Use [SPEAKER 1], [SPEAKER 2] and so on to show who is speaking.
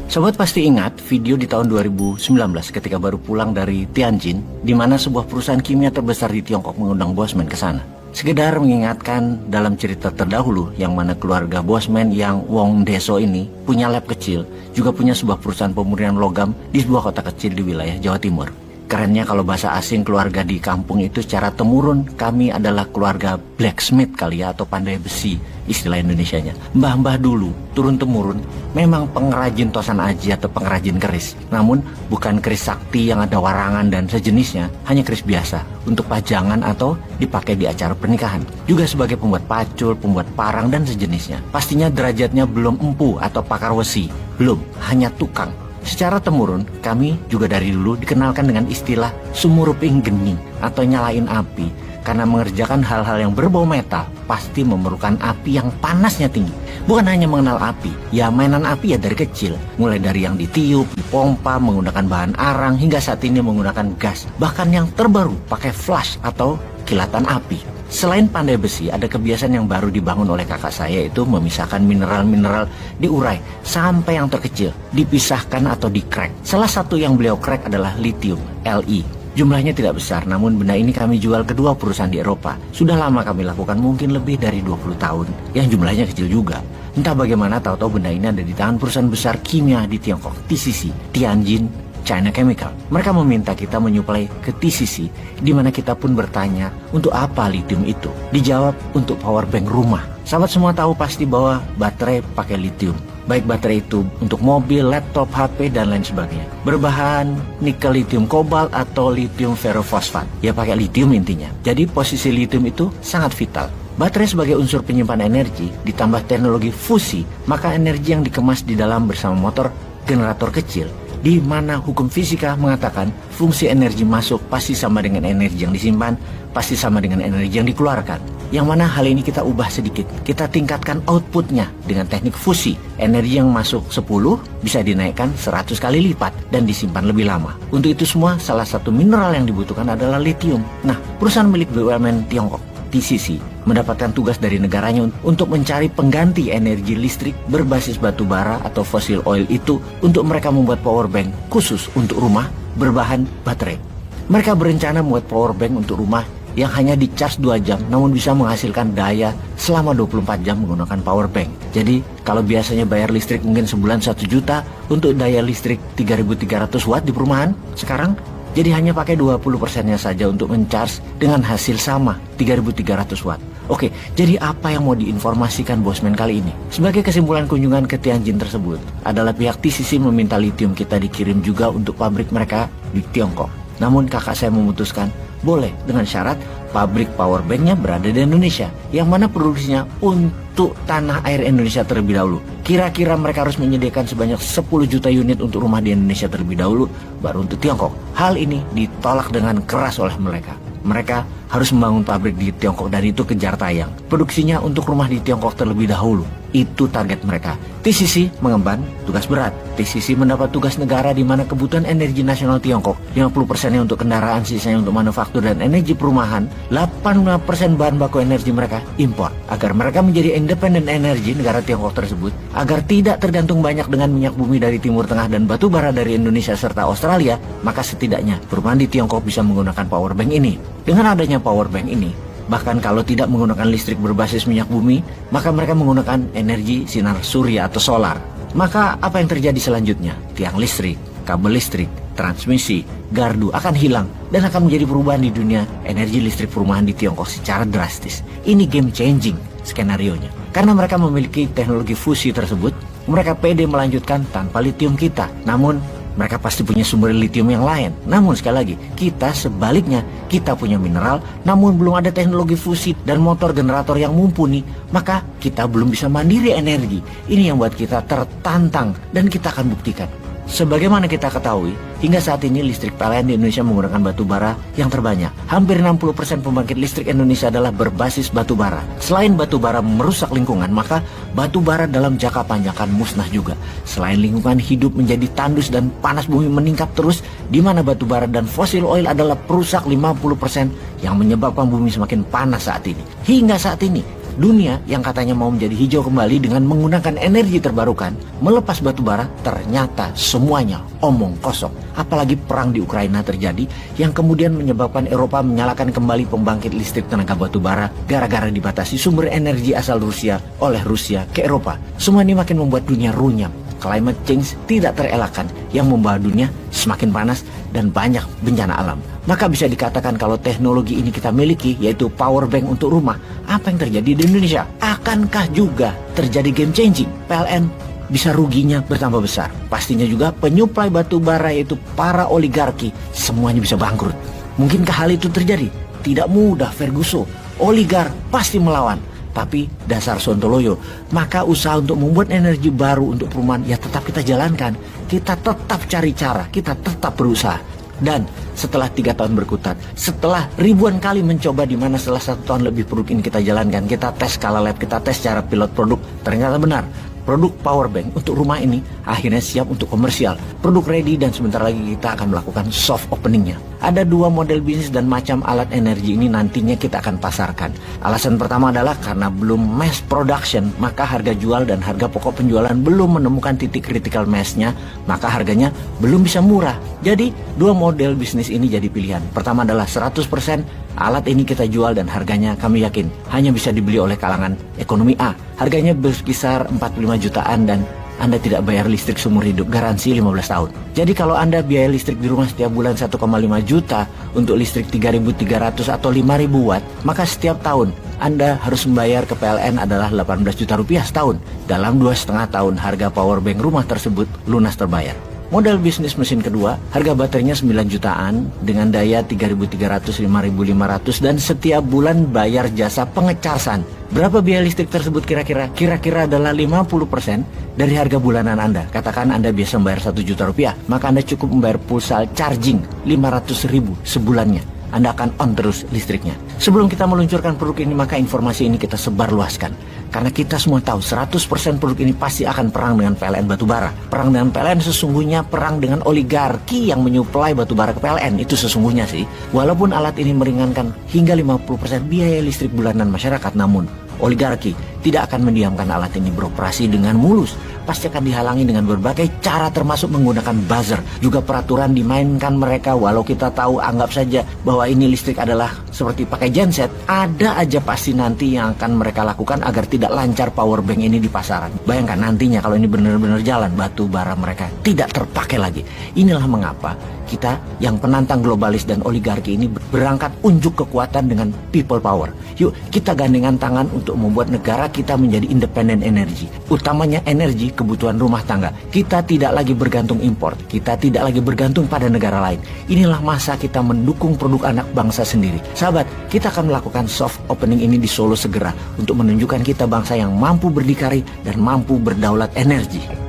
[SPEAKER 1] Sobat pasti ingat video di tahun 2019 ketika baru pulang dari Tianjin, di mana sebuah perusahaan kimia terbesar di Tiongkok mengundang Bosman ke sana. Sekedar mengingatkan dalam cerita terdahulu yang mana keluarga Bosman yang Wong Deso ini punya lab kecil, juga punya sebuah perusahaan pemurnian logam di sebuah kota kecil di wilayah Jawa Timur. Kerennya kalau bahasa asing keluarga di kampung itu secara temurun, kami adalah keluarga blacksmith kali ya, atau pandai besi istilah Indonesianya. Mbah-mbah dulu turun temurun memang pengrajin tosan aji atau pengrajin keris. Namun bukan keris sakti yang ada warangan dan sejenisnya, hanya keris biasa untuk pajangan atau dipakai di acara pernikahan. Juga sebagai pembuat pacul, pembuat parang dan sejenisnya. Pastinya derajatnya belum empu atau pakar wesi, belum, hanya tukang. Secara temurun, kami juga dari dulu dikenalkan dengan istilah sumuruping geni atau nyalain api. Karena mengerjakan hal-hal yang berbau metal, pasti memerlukan api yang panasnya tinggi. Bukan hanya mengenal api, ya mainan api ya dari kecil. Mulai dari yang ditiup, dipompa, menggunakan bahan arang, hingga saat ini menggunakan gas. Bahkan yang terbaru, pakai flash atau kilatan api. Selain pandai besi, ada kebiasaan yang baru dibangun oleh kakak saya, yaitu memisahkan mineral-mineral diurai sampai yang terkecil, dipisahkan atau di-crack. Salah satu yang beliau crack adalah lithium, Li. Jumlahnya tidak besar, namun benda ini kami jual ke dua perusahaan di Eropa. Sudah lama kami lakukan, mungkin lebih dari 20 tahun, yang jumlahnya kecil juga. Entah bagaimana tahu-tahu benda ini ada di tangan perusahaan besar kimia di Tiongkok, TCC, Tianjin China Chemical. Mereka meminta kita menyuplai ke TCC, di mana kita pun bertanya untuk apa lithium itu. Dijawab untuk power bank rumah. Sahabat semua tahu pasti bahwa baterai pakai lithium. Baik baterai itu untuk mobil, laptop, HP, dan lain sebagainya. Berbahan nikel lithium kobalt atau lithium ferrofosfat. Ya pakai lithium intinya. Jadi posisi lithium itu sangat vital. Baterai sebagai unsur penyimpan energi ditambah teknologi fusi, maka energi yang dikemas di dalam bersama motor generator kecil, di mana hukum fisika mengatakan fungsi energi masuk pasti sama dengan energi yang disimpan, pasti sama dengan energi yang dikeluarkan. Yang mana hal ini kita ubah sedikit, kita tingkatkan outputnya dengan teknik fusi. Energi yang masuk 10 bisa dinaikkan 100 kali lipat dan disimpan lebih lama. Untuk itu semua, salah satu mineral yang dibutuhkan adalah lithium. Nah, perusahaan milik BUMN Tiongkok, TCC, mendapatkan tugas dari negaranya untuk mencari pengganti energi listrik berbasis batu bara atau fossil oil itu untuk mereka membuat power bank khusus untuk rumah berbahan baterai. Mereka berencana membuat power bank untuk rumah yang hanya di-charge 2 jam namun bisa menghasilkan daya selama 24 jam menggunakan power bank. Jadi kalau biasanya bayar listrik mungkin sebulan 1 juta untuk daya listrik 3.300 watt di perumahan, sekarang jadi hanya pakai 20%-nya saja untuk men-charge dengan hasil sama 3.300 watt. Oke, jadi apa yang mau diinformasikan Bosman kali ini? Sebagai kesimpulan kunjungan ke Tianjin tersebut adalah pihak TCC meminta lithium kita dikirim juga untuk pabrik mereka di Tiongkok. Namun kakak saya memutuskan boleh dengan syarat pabrik power banknya berada di Indonesia, yang mana produksinya untuk tanah air Indonesia terlebih dahulu. Kira-kira mereka harus menyediakan sebanyak 10 juta unit untuk rumah di Indonesia terlebih dahulu, baru untuk Tiongkok. Hal ini ditolak dengan keras oleh mereka. Mereka harus membangun pabrik di Tiongkok dan itu kejar tayang. Produksinya untuk rumah di Tiongkok terlebih dahulu. Itu target mereka. TCC mengemban tugas berat. TCC mendapat tugas negara di mana kebutuhan energi nasional Tiongkok 50%-nya untuk kendaraan, sisanya untuk manufaktur dan energi perumahan. 85% bahan baku energi mereka impor. Agar mereka menjadi independen energi negara Tiongkok tersebut, agar tidak tergantung banyak dengan minyak bumi dari Timur Tengah dan batu bara dari Indonesia serta Australia, maka setidaknya perumahan di Tiongkok bisa menggunakan power bank ini. Dengan adanya power bank ini, bahkan kalau tidak menggunakan listrik berbasis minyak bumi, maka mereka menggunakan energi sinar surya atau solar. Maka apa yang terjadi selanjutnya? Tiang listrik, kabel listrik, transmisi, gardu akan hilang dan akan menjadi perubahan di dunia energi listrik perumahan di Tiongkok secara drastis. Ini game changing skenarionya. Karena mereka memiliki teknologi fusi tersebut, mereka pede melanjutkan tanpa lithium kita. Namun mereka pasti punya sumber lithium yang lain. Namun sekali lagi, kita sebaliknya, kita punya mineral, namun belum ada teknologi fusi dan motor generator yang mumpuni, maka kita belum bisa mandiri energi. Ini yang buat kita tertantang dan kita akan buktikan. Sebagaimana kita ketahui, hingga saat ini listrik PLN di Indonesia menggunakan batu bara yang terbanyak. Hampir 60% pembangkit listrik Indonesia adalah berbasis batu bara. Selain batu bara merusak lingkungan, maka batu bara dalam jangka panjang akan musnah juga. Selain lingkungan hidup menjadi tandus dan panas bumi meningkat terus, di mana batu bara dan fosil oil adalah perusak 50% yang menyebabkan bumi semakin panas saat ini. Hingga saat ini, Dunia yang katanya mau menjadi hijau kembali dengan menggunakan energi terbarukan, melepas batu bara, ternyata semuanya omong kosong. Apalagi perang di Ukraina terjadi yang kemudian menyebabkan Eropa menyalakan kembali pembangkit listrik tenaga batu bara gara-gara dibatasi sumber energi asal Rusia oleh Rusia ke Eropa. Semua ini makin membuat dunia runyam. Climate change tidak terelakkan yang membawa dunia semakin panas dan banyak bencana alam. Maka bisa dikatakan kalau teknologi ini kita miliki, yaitu power bank untuk rumah, apa yang terjadi di Indonesia? Akankah juga terjadi game changing? PLN bisa ruginya bertambah besar. Pastinya juga penyuplai batu bara yaitu para oligarki semuanya bisa bangkrut. Mungkinkah hal itu terjadi? Tidak mudah, Ferguson. Oligar pasti melawan. Tapi dasar sontoloyo, maka usaha untuk membuat energi baru untuk perumahan ya tetap kita jalankan. Kita tetap cari cara, kita tetap berusaha. Dan setelah 3 tahun berkutat, setelah ribuan kali mencoba di mana setelah 1 tahun lebih produk ini kita jalankan, kita tes skala lab, kita tes secara pilot produk, ternyata benar. Produk power bank untuk rumah ini akhirnya siap untuk komersial. Produk ready dan sebentar lagi kita akan melakukan soft openingnya. Ada 2 model bisnis dan macam alat energi ini nantinya kita akan pasarkan. Alasan pertama adalah karena belum mass production, maka harga jual dan harga pokok penjualan belum menemukan titik critical mass-nya, maka harganya belum bisa murah. Jadi 2 model bisnis ini jadi pilihan. Pertama adalah 100% alat ini kita jual dan harganya kami yakin hanya bisa dibeli oleh kalangan ekonomi A. Harganya berkisar 45 jutaan dan Anda tidak bayar listrik seumur hidup, garansi 15 tahun. Jadi kalau Anda biaya listrik di rumah setiap bulan 1,5 juta untuk listrik 3.300 atau 5.000 watt, maka setiap tahun Anda harus membayar ke PLN adalah 18 juta rupiah setahun. Dalam 2,5 tahun harga power bank rumah tersebut lunas terbayar. Model bisnis mesin kedua, harga baterainya 9 jutaan dengan daya 3.300, 5.500 dan setiap bulan bayar jasa pengecasan. Berapa biaya listrik tersebut kira-kira? Kira-kira adalah 50% dari harga bulanan Anda. Katakan Anda biasa membayar 1 juta rupiah, maka Anda cukup membayar pulsa charging 500.000 sebulannya. Anda akan on terus listriknya. Sebelum kita meluncurkan produk ini, maka informasi ini kita sebarluaskan. Karena kita semua tahu 100% produk ini pasti akan perang dengan PLN batubara. Perang dengan PLN sesungguhnya perang dengan oligarki yang menyuplai batubara ke PLN. Itu sesungguhnya sih. Walaupun alat ini meringankan hingga 50% biaya listrik bulanan masyarakat, namun oligarki tidak akan mendiamkan alat ini beroperasi dengan mulus. Pasti akan dihalangi dengan berbagai cara termasuk menggunakan buzzer. Juga peraturan dimainkan mereka walau kita tahu anggap saja bahwa ini listrik adalah seperti pakai genset. Ada aja pasti nanti yang akan mereka lakukan agar tidak lancar power bank ini di pasaran. Bayangkan nantinya kalau ini benar-benar jalan, batu bara mereka tidak terpakai lagi. Inilah mengapa kita yang penantang globalis dan oligarki ini berangkat unjuk kekuatan dengan people power. Yuk kita gandengan tangan untuk membuat negara kita menjadi independen energi. Utamanya energi kebutuhan rumah tangga. Kita tidak lagi bergantung impor. Kita tidak lagi bergantung pada negara lain. Inilah masa kita mendukung produk anak bangsa sendiri. Sahabat, kita akan melakukan soft opening ini di Solo segera untuk menunjukkan kita bangsa yang mampu berdikari dan mampu berdaulat energi.